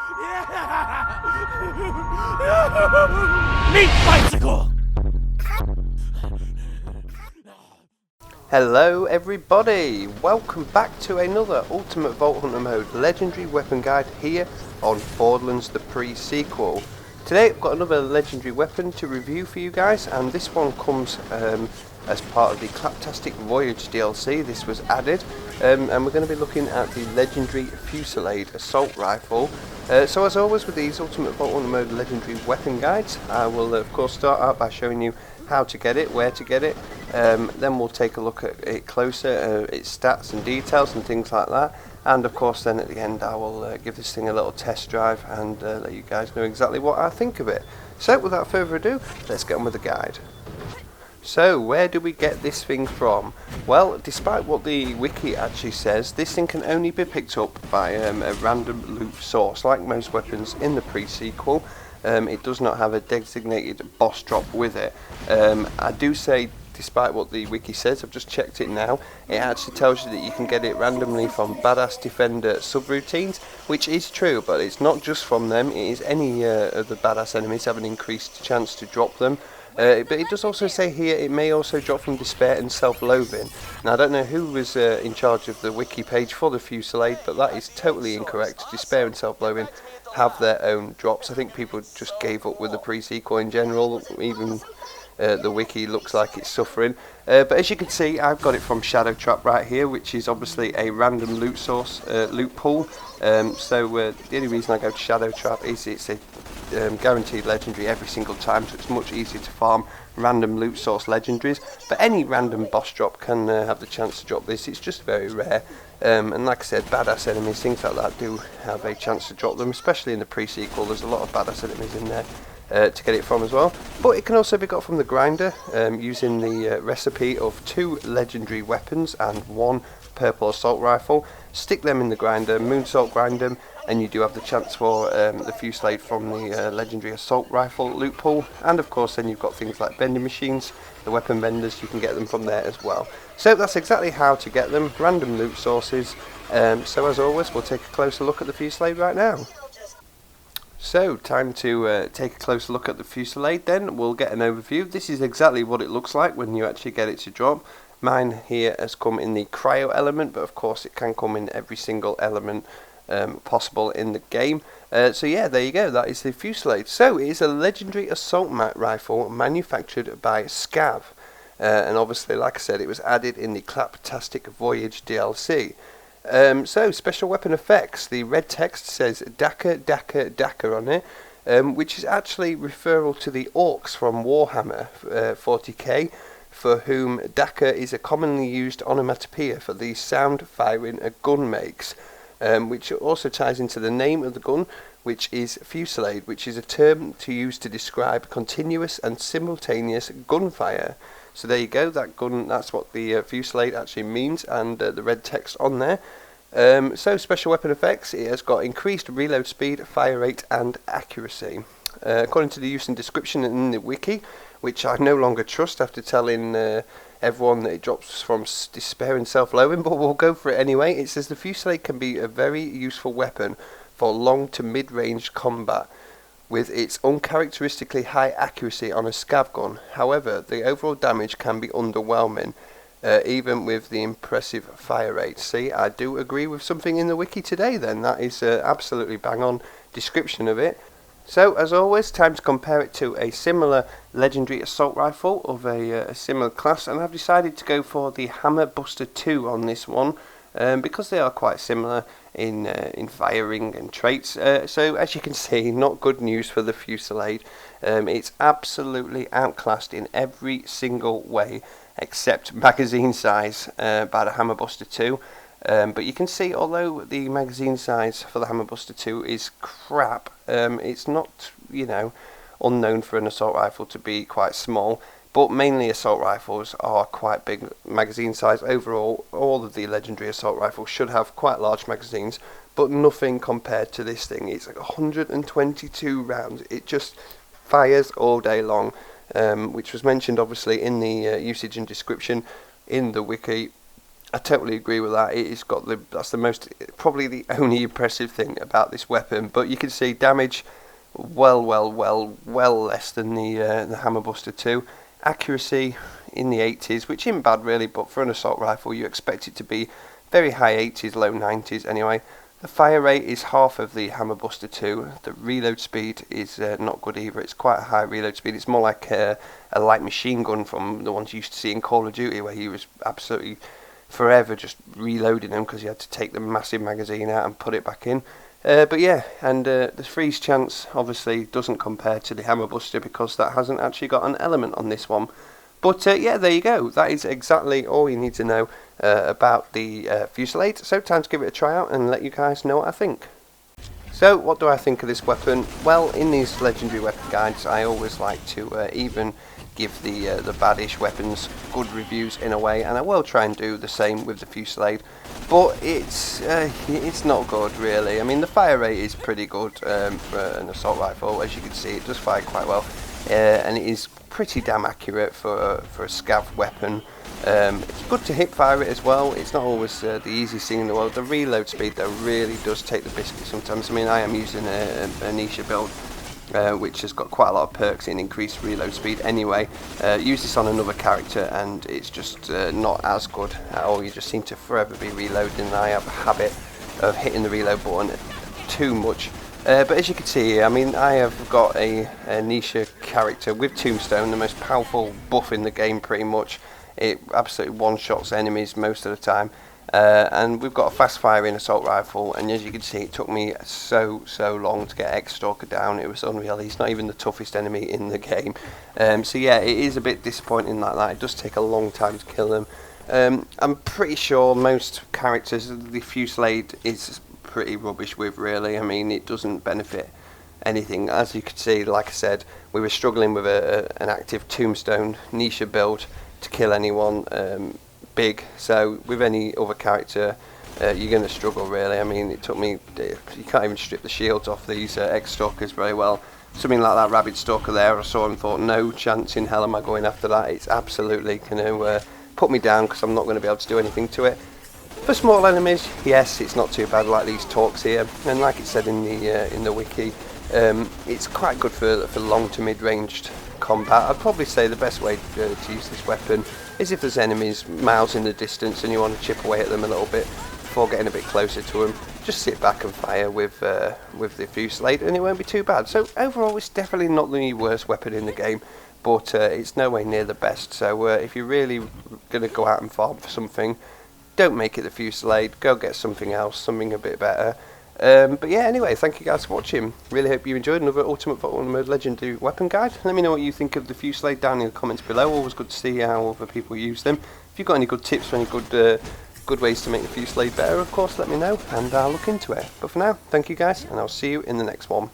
Meat bicycle! Hello everybody, welcome back to another Ultimate Vault Hunter Mode Legendary Weapon Guide here on Borderlands the pre-sequel. Today I've got another Legendary Weapon to review for you guys, and this one comes as part of the Claptastic Voyage DLC. This was added, and we're going to be looking at the Legendary Fusillade Assault Rifle. So as always with these Ultimate Vault Hunter Mode Legendary Weapon Guides, I will of course start out by showing you how to get it, where to get it, then we'll take a look at it closer, its stats and details and things like that, and of course then at the end I will give this thing a little test drive and let you guys know exactly what I think of it. So without further ado, let's get on with the guide. So where do we get this thing from? Well, despite what the wiki actually says, this thing can only be picked up by a random loot source, like most weapons in the pre-sequel. It does not have a designated boss drop with it. I do say, despite what the wiki says, I've just checked it now, it actually tells you that you can get it randomly from Badass Defender subroutines, which is true, but it's not just from them, it is any of the Badass enemies have an increased chance to drop them. But it does also say here it may also drop from Despair and Self-Loathing. Now I don't know who was in charge of the wiki page for the Fusillade, but that is totally incorrect. Despair and Self-Loathing have their own drops. I think people just gave up with the pre-sequel in general, even the wiki looks like it's suffering. But as you can see, I've got it from Shadow Trap right here, which is obviously a random loot source, loot pool. So the only reason I go to Shadow Trap is it's a guaranteed legendary every single time, so it's much easier to farm random loot source legendaries. But any random boss drop can have the chance to drop this. It's just very rare. And like I said, badass enemies, things like that do have a chance to drop them, especially in the pre-sequel. There's a lot of badass enemies in there to get it from as well. But it can also be got from the grinder using the recipe of 2 legendary weapons and 1 purple assault rifle. Stick them in the grinder, moonsault grind them, and you do have the chance for the Fusillade from the legendary assault rifle loot pool. And of course then you've got things like vending machines, the weapon vendors, you can get them from there as well. So that's exactly how to get them, random loot sources. So as always, we'll take a closer look at the Fusillade right now. So time to take a closer look at the Fusillade then. We'll get an overview. This is exactly what it looks like when you actually get it to drop. Mine here has come in the cryo element, but of course it can come in every single element possible in the game. So yeah, there you go, that is the Fusillade. So it is a legendary assault rifle manufactured by Scav. And obviously, like I said, it was added in the Claptastic Voyage DLC. So special weapon effects, the red text says Daka Daka Daka on it, which is actually referral to the orcs from Warhammer 40k, for whom Daka is a commonly used onomatopoeia for the sound firing a gun makes, which also ties into the name of the gun, which is Fusillade, which is a term to use to describe continuous and simultaneous gunfire. So there you go, that gun, that's what the Fusillade actually means, and the red text on there. So special weapon effects, it has got increased reload speed, fire rate and accuracy. According to the use and description in the wiki, which I no longer trust after telling everyone that it drops from Despair and Self-Loathing, but we'll go for it anyway. It says the Fusillade can be a very useful weapon for long to mid-range combat, with its uncharacteristically high accuracy on a scav gun. However, the overall damage can be underwhelming, even with the impressive fire rate. See, I do agree with something in the wiki today then. That is absolutely bang on description of it. So, as always, time to compare it to a similar legendary assault rifle of a similar class, and I've decided to go for the Hammer Buster 2 on this one, because they are quite similar in firing and traits. So, as you can see, not good news for the Fusillade. It's absolutely outclassed in every single way, except magazine size by the Hammer Buster 2. But you can see, although the magazine size for the Hammer Buster 2 is crap, it's not, you know, unknown for an assault rifle to be quite small, but mainly assault rifles are quite big magazine size. Overall, all of the legendary assault rifles should have quite large magazines, but nothing compared to this thing. It's like 122 rounds. It just fires all day long, which was mentioned obviously in the usage and description in the wiki. I totally agree with that. It's got that's the most, probably the only impressive thing about this weapon. But you can see damage well less than the Hammer Buster 2. Accuracy in the 80s, which isn't bad really, but for an assault rifle you expect it to be very high 80s, low 90s anyway. The fire rate is half of the Hammer Buster 2. The reload speed is not good either. It's quite a high reload speed. It's more like a light machine gun from the ones you used to see in Call of Duty, where he was absolutely forever just reloading them because you had to take the massive magazine out and put it back in. But yeah, and the freeze chance obviously doesn't compare to the Hammer Buster because that hasn't actually got an element on this one. But yeah, there you go. That is exactly all you need to know about the Fusillade. So time to give it a try out and let you guys know what I think. So what do I think of this weapon? Well, in these legendary weapon guides I always like to even give the baddish weapons good reviews in a way, and I will try and do the same with the Fusillade, but it's not good really. I mean, the fire rate is pretty good for an assault rifle. As you can see, it does fire quite well, and it is pretty damn accurate for a scav weapon. It's good to hip fire it as well. It's not always the easiest thing in the world. The reload speed though really does take the biscuit sometimes. I mean, I am using a Nisha build, which has got quite a lot of perks in increased reload speed anyway. Use this on another character and it's just not as good at all. You just seem to forever be reloading, and I have a habit of hitting the reload button too much. But as you can see here, I mean, I have got a Nisha character with Tombstone, the most powerful buff in the game pretty much. It absolutely one-shots enemies most of the time. And we've got a fast firing assault rifle, and as you can see, it took me so long to get X-Stalker down. It was unreal. He's not even the toughest enemy in the game. So yeah, it is a bit disappointing like that. It does take a long time to kill them. I'm pretty sure most characters the Fusillade is pretty rubbish with really. I mean, it doesn't benefit anything. As you can see, like I said, we were struggling with an active Tombstone Nisha build to kill anyone big, so with any other character you're going to struggle really. I mean, it took me, you can't even strip the shields off these X-Stalkers very well. Something like that Rabid Stalker there, I saw and thought, no chance in hell am I going after that. It's absolutely going to put me down because I'm not going to be able to do anything to it. For small enemies, yes, it's not too bad, like these Torques here, and like it said in the wiki, it's quite good for long to mid-ranged combat. I'd probably say the best way to use this weapon is if there's enemies miles in the distance and you want to chip away at them a little bit before getting a bit closer to them. Just sit back and fire with the Fusillade and it won't be too bad. So overall, it's definitely not the worst weapon in the game, but it's nowhere near the best. So if you're really going to go out and farm for something, don't make it the Fusillade. Go get something else, something a bit better. But yeah, anyway, thank you guys for watching. Really hope you enjoyed another Ultimate Vault Mode Legendary Weapon Guide. Let me know what you think of the Fusillade down in the comments below. Always good to see how other people use them. If you've got any good tips or any good ways to make the Fusillade better, of course, let me know and I'll look into it. But for now, thank you guys, and I'll see you in the next one.